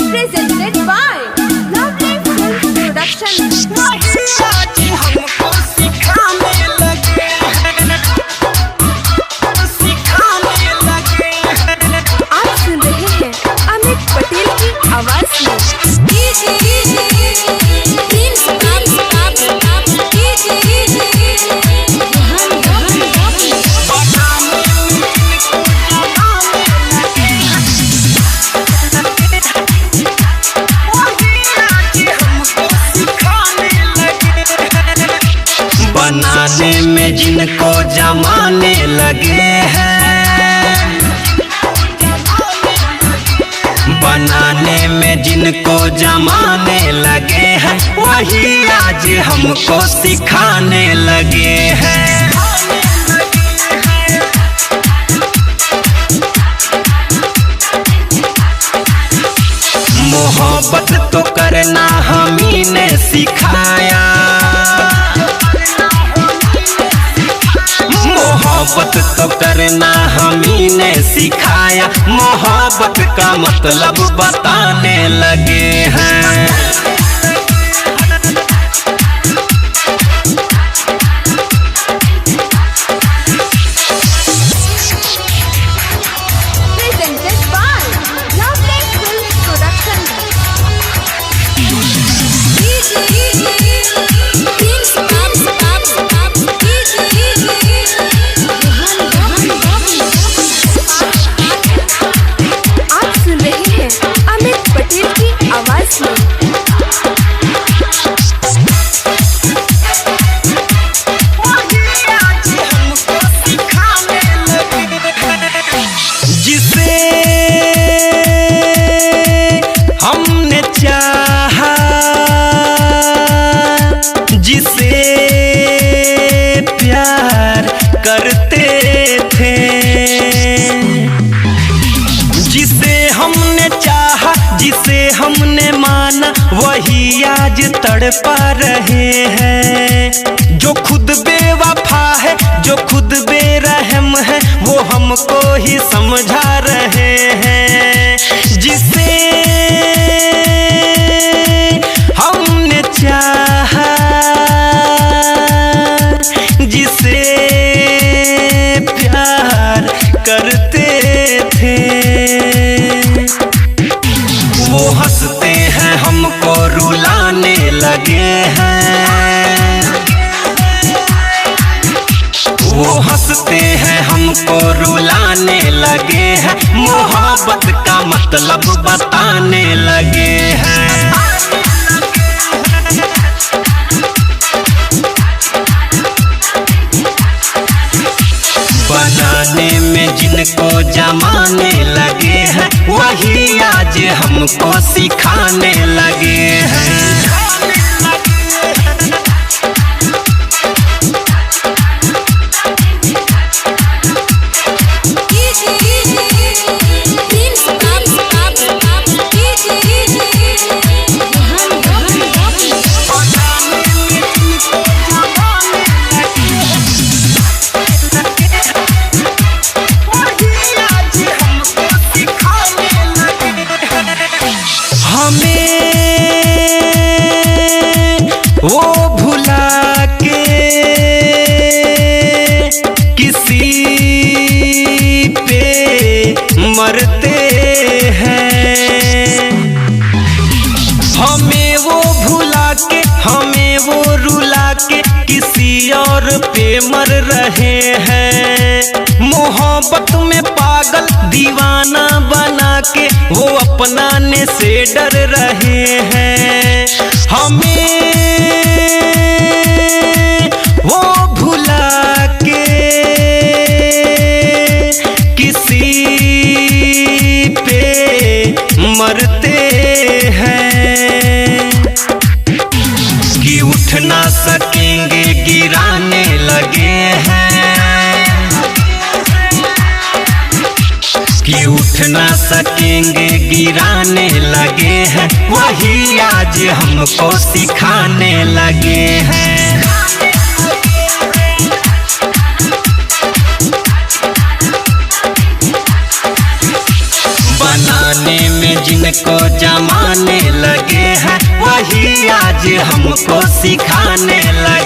presented by Lovely Film Production। आप सुन रहे हैं अमित पटेल की आवाज में। बनाने में जिनको जमाने लगे हैं, बनाने में जिनको जमाने लगे हैं, वही आज हमको सिखाने लगे हैं। मोहब्बत तो करना हमी ने सिखाया, मोहब्बत तो करना हमी ने सिखाया, मोहब्बत का मतलब बताने लगे हैं। Presented by Lovely Film Production। आप सुन रहे हैं अमित पटेल की आवाज में। जिसे हमने चाहा, जिसे प्यार करते थे, जिसे हमने चाहा, जिसे हमने माना, वही आज तड़पा रहे हैं। जो खुद बेवफा है, जो खुद बेरहम है, वो हमको ही समझा रहे हैं। जिसे हमने चाहा, जिसे प्यार करते थे, वो हंसते हैं हमको रुलाने लगे हैं, वो हंसते हैं हमको रुलाने लगे हैं, मोहब्बत का मतलब बताने लगे हैं। बनाने में जिनको जमाने लगे हैं, वही आज हमको सिखाने लगे हैं। वो भुला के किसी पे मरते हैं, हमें वो भुला के, हमें वो रुला के किसी और पे मर रहे हैं। मोहब्बत में पागल दीवाना बना के वो अपनाने से डर रहे हैं। हमें वो भुला के किसी पे मरते हैं, कि उठ ना सकेंगे गिराने लगे हैं, कि उठ ना सकेंगे गिराने लगे हैं, वही आज हमको सिखाने लगे हैं। बनाने में जिन को जमाने लगे हैं, वही आज हमको सिखाने लगे।